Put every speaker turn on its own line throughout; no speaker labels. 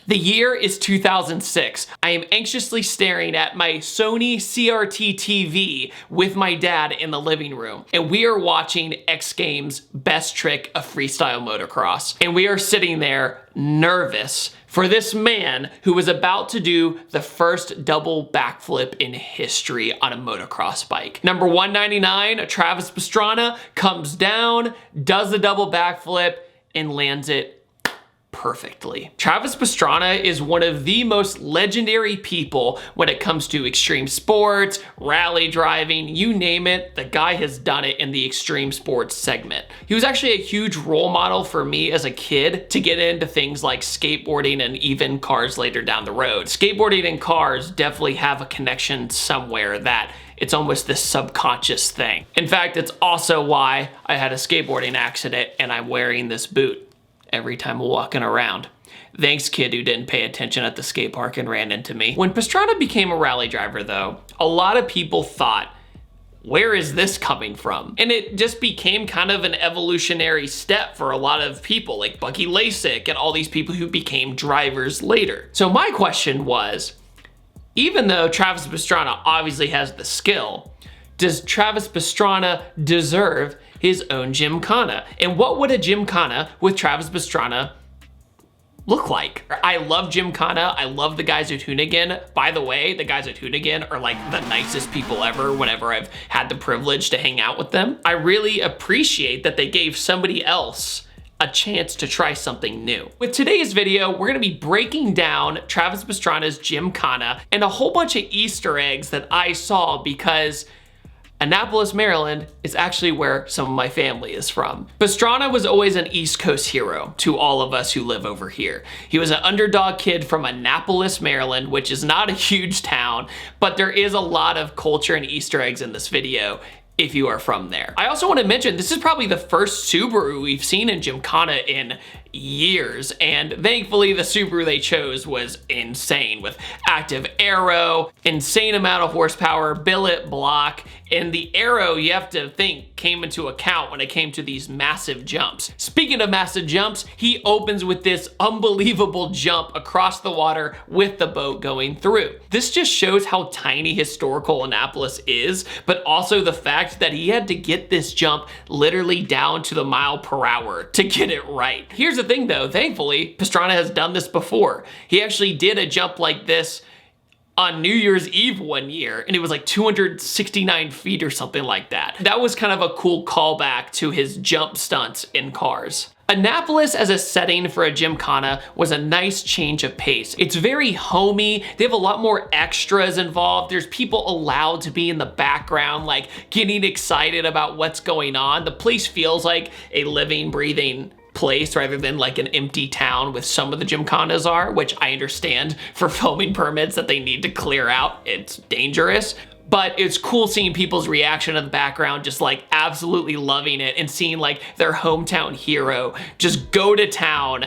The year is 2006. I am anxiously staring at my Sony CRT TV with my dad in the living room, and we are watching X Games Best Trick of Freestyle Motocross. And we are sitting there nervous for this man who was about to do the first double backflip in history on a motocross bike. Number 199, Travis Pastrana, comes down, does the double backflip, and lands it perfectly. Travis Pastrana is one of the most legendary people when it comes to extreme sports, rally driving, you name it, the guy has done it in the extreme sports segment. He was actually a huge role model for me as a kid to get into things like skateboarding and even cars later down the road. Skateboarding and cars definitely have a connection somewhere that it's almost this subconscious thing. In fact, it's also why I had a skateboarding accident and I'm wearing this boot every time I'm walking around. Thanks, kid who didn't pay attention at the skate park and ran into me. When Pastrana became a rally driver though, a lot of people thought, where is this coming from? And it just became kind of an evolutionary step for a lot of people like Bucky Lasik and all these people who became drivers later. So my question was, even though Travis Pastrana obviously has the skill, does Travis Pastrana deserve his own Gymkhana? And what would a Gymkhana with Travis Pastrana look like? I love Gymkhana. I love the guys at Hoonigan. By the way, the guys at Hoonigan are like the nicest people ever whenever I've had the privilege to hang out with them. I really appreciate that they gave somebody else a chance to try something new. With today's video, we're gonna be breaking down Travis Pastrana's Gymkhana and a whole bunch of Easter eggs that I saw because Annapolis, Maryland is actually where some of my family is from. Pastrana was always an East Coast hero to all of us who live over here. He was an underdog kid from Annapolis, Maryland, which is not a huge town, but there is a lot of culture and Easter eggs in this video if you are from there. I also want to mention, this is probably the first Subaru we've seen in Gymkhana in years, and thankfully the Subaru they chose was insane with active aero, insane amount of horsepower, billet block, and the aero you have to think came into account when it came to these massive jumps. Speaking of massive jumps, he opens with this unbelievable jump across the water with the boat going through. This just shows how tiny historical Annapolis is, but also the fact that he had to get this jump literally down to the mile per hour to get it right. Here's the thing though, thankfully, Pastrana has done this before. He actually did a jump like this on New Year's Eve one year, and it was like 269 feet or something like that. That was kind of a cool callback to his jump stunts in cars. Annapolis as a setting for a Gymkhana was a nice change of pace. It's very homey. They have a lot more extras involved. There's people allowed to be in the background, like getting excited about what's going on. The place feels like a living, breathing place rather than like an empty town with some of the Gymkhanas are, which I understand for filming permits that they need to clear out. It's dangerous. But it's cool seeing people's reaction in the background, just like absolutely loving it and seeing like their hometown hero just go to town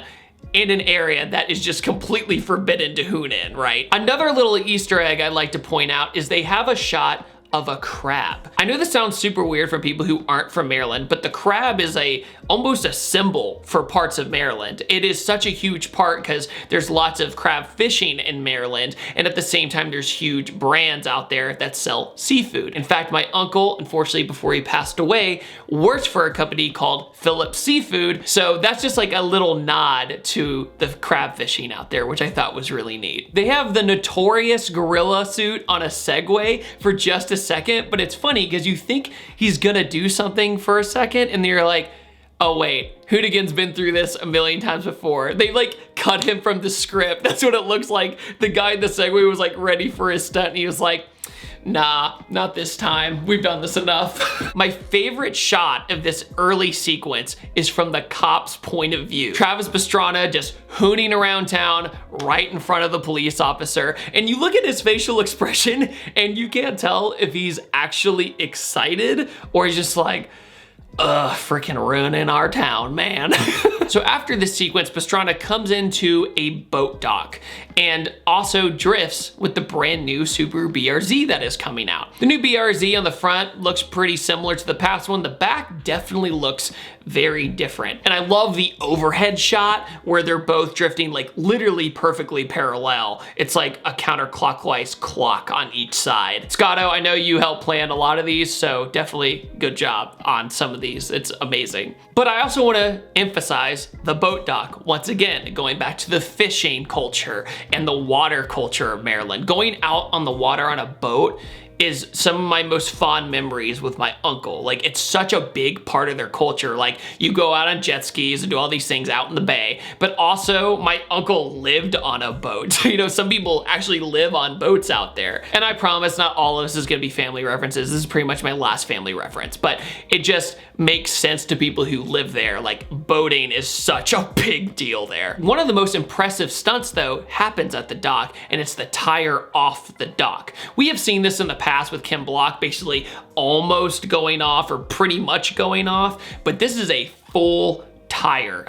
in an area that is just completely forbidden to hoon in, right? Another little Easter egg I'd like to point out is they have a shot of a crab. I know this sounds super weird for people who aren't from Maryland, but the crab is almost a symbol for parts of Maryland. It is such a huge part because there's lots of crab fishing in Maryland, and at the same time there's huge brands out there that sell seafood. In fact, my uncle, unfortunately before he passed away, worked for a company called Phillips Seafood, so that's just like a little nod to the crab fishing out there, which I thought was really neat. They have the notorious gorilla suit on a Segway for just a second, but it's funny because you think he's gonna do something for a second and you're like, oh wait, Hoonigan's been through this a million times before. They like cut him from the script. That's what it looks like. The guy in the Segway was like ready for his stunt and he was like, nah, not this time. We've done this enough. My favorite shot of this early sequence is from the cop's point of view. Travis Pastrana just hooning around town right in front of the police officer. And you look at his facial expression and you can't tell if he's actually excited or he's just like, ugh, freaking ruining our town, man. So after this sequence, Pastrana comes into a boat dock and also drifts with the brand new Subaru BRZ that is coming out. The new BRZ on the front looks pretty similar to the past one. The back definitely looks very different. And I love the overhead shot where they're both drifting like literally perfectly parallel. It's like a counterclockwise clock on each side. Scotto, I know you helped plan a lot of these, so definitely good job on some of these. It's amazing. But I also want to emphasize the boat dock. Once again, going back to the fishing culture and the water culture of Maryland. Going out on the water on a boat is some of my most fond memories with my uncle. Like, it's such a big part of their culture. Like, you go out on jet skis and do all these things out in the bay, but also my uncle lived on a boat. You know, some people actually live on boats out there. And I promise not all of this is gonna be family references. This is pretty much my last family reference, but it just makes sense to people who live there. Like, boating is such a big deal there. One of the most impressive stunts though happens at the dock, and it's the tire off the dock. We have seen this in the past with Kim Block basically almost going off or pretty much going off, but this is a full tire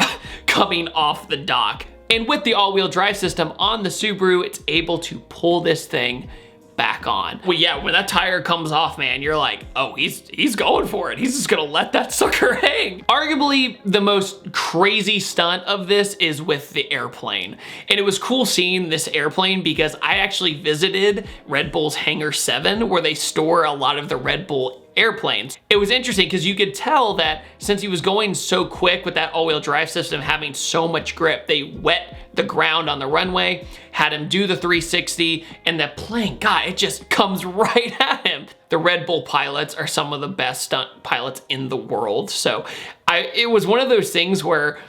coming off the dock. And with the all-wheel drive system on the Subaru, it's able to pull this thing back on. Well, yeah, when that tire comes off, man, you're like, oh, he's going for it. He's just gonna let that sucker hang. Arguably, the most crazy stunt of this is with the airplane. And it was cool seeing this airplane because I actually visited Red Bull's Hangar 7 where they store a lot of the Red Bull airplanes. It was interesting because you could tell that since he was going so quick with that all-wheel drive system having so much grip, they wet the ground on the runway, had him do the 360, and the plane, God, it just comes right at him. The Red Bull pilots are some of the best stunt pilots in the world. So it was one of those things where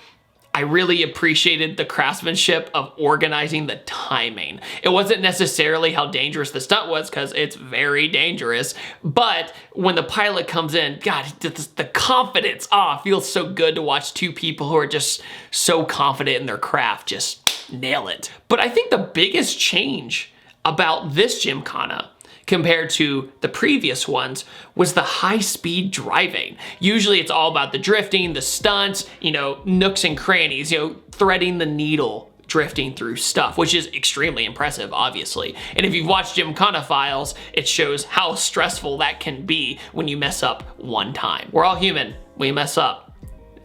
I really appreciated the craftsmanship of organizing the timing. It wasn't necessarily how dangerous the stunt was, because it's very dangerous, but when the pilot comes in, God, the confidence, it feels so good to watch two people who are just so confident in their craft just nail it. But I think the biggest change about this Gymkhana compared to the previous ones was the high-speed driving. Usually it's all about the drifting, the stunts, you know, nooks and crannies, you know, threading the needle, drifting through stuff, which is extremely impressive, obviously. And if you've watched Gymkhana Files, it shows how stressful that can be when you mess up one time. We're all human, we mess up.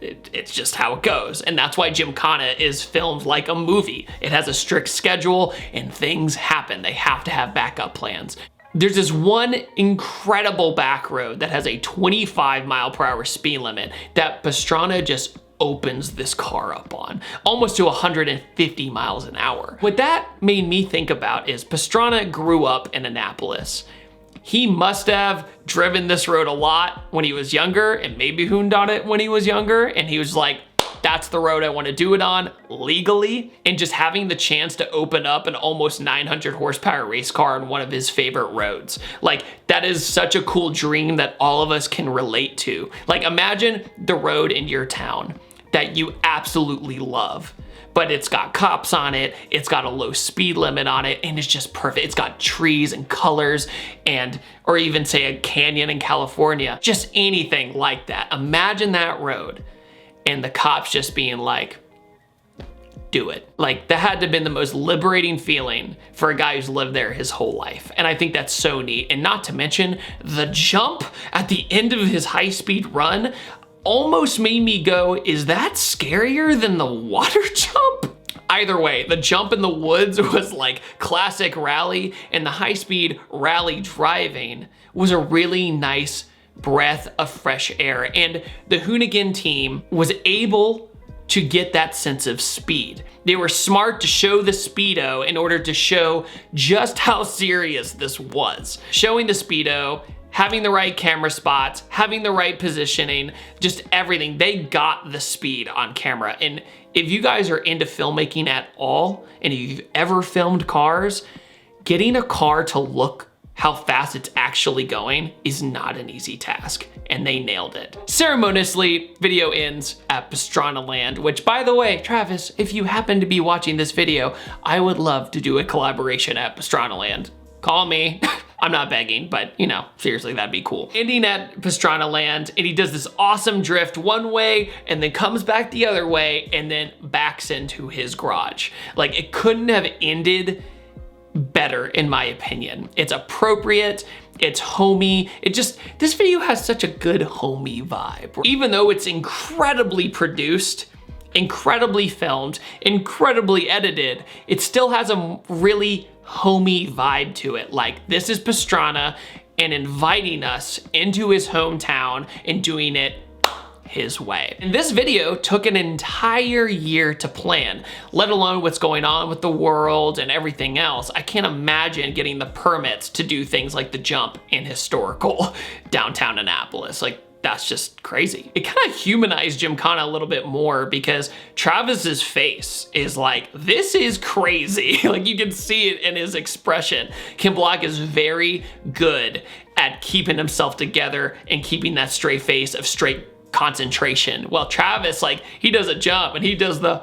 It's just how it goes. And that's why Gymkhana is filmed like a movie. It has a strict schedule and things happen. They have to have backup plans. There's this one incredible back road that has a 25-mile-per-hour speed limit that Pastrana just opens this car up on, almost to 150 miles an hour. What that made me think about is Pastrana grew up in Annapolis. He must have driven this road a lot when he was younger and maybe hooned on it when he was younger, and he was like, that's the road I want to do it on legally. And just having the chance to open up an almost 900 horsepower race car on one of his favorite roads. Like, that is such a cool dream that all of us can relate to. Like, imagine the road in your town that you absolutely love, but it's got cops on it, it's got a low speed limit on it, and it's just perfect. It's got trees and colors, and, or even say a canyon in California, just anything like that. Imagine that road. And the cops just being like, do it. Like, that had to have been the most liberating feeling for a guy who's lived there his whole life. And I think that's so neat. And not to mention, the jump at the end of his high-speed run almost made me go, is that scarier than the water jump? Either way, the jump in the woods was like classic rally, and the high-speed rally driving was a really nice breath of fresh air. And the Hoonigan team was able to get that sense of speed. They were smart to show the speedo in order to show just how serious this was. Showing the speedo, having the right camera spots, having the right positioning, just everything. They got the speed on camera. And if you guys are into filmmaking at all, and if you've ever filmed cars, getting a car to look how fast it's actually going is not an easy task, and they nailed it. Ceremoniously, video ends at Pastrana Land, which, by the way, Travis, if you happen to be watching this video, I would love to do a collaboration at Pastrana Land. Call me. I'm not begging, but you know, seriously, that'd be cool. Ending at Pastrana land, and he does this awesome drift one way and then comes back the other way and then backs into his garage. Like, it couldn't have ended better in my opinion. It's appropriate, it's homey. This video has such a good homey vibe. Even though it's incredibly produced, incredibly filmed, incredibly edited, it still has a really homey vibe to it. Like, this is Pastrana and inviting us into his hometown and doing it his way. And this video took an entire year to plan, let alone what's going on with the world and everything else. I can't imagine getting the permits to do things like the jump in historical downtown Annapolis. Like, that's just crazy. It kind of humanized Gymkhana a little bit more because Travis's face is like, this is crazy. Like, you can see it in his expression. Ken Block is very good at keeping himself together and keeping that straight face of straight concentration. Well, Travis, like, he does a jump and he does the,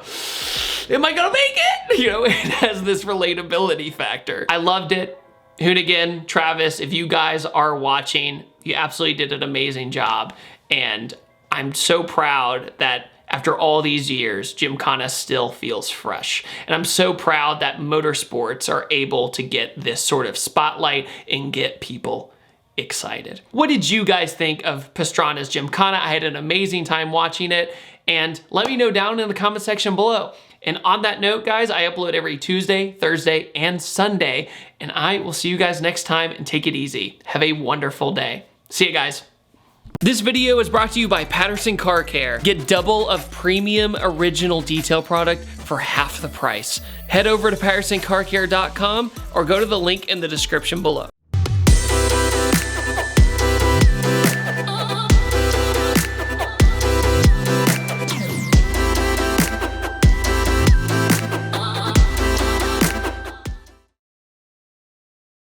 am I gonna make it? You know, it has this relatability factor. I loved it. Hoonigan, Travis, if you guys are watching, you absolutely did an amazing job. And I'm so proud that after all these years, Gymkhana still feels fresh. And I'm so proud that motorsports are able to get this sort of spotlight and get people excited. What did you guys think of Pastrana's Gymkhana? I had an amazing time watching it, and let me know down in the comment section below. And on that note, guys, I upload every Tuesday, Thursday, and Sunday, and I will see you guys next time, and take it easy. Have a wonderful day. See you guys. This video is brought to you by Patterson Car Care. Get double of premium original detail product for half the price. Head over to PattersonCarCare.com or go to the link in the description below.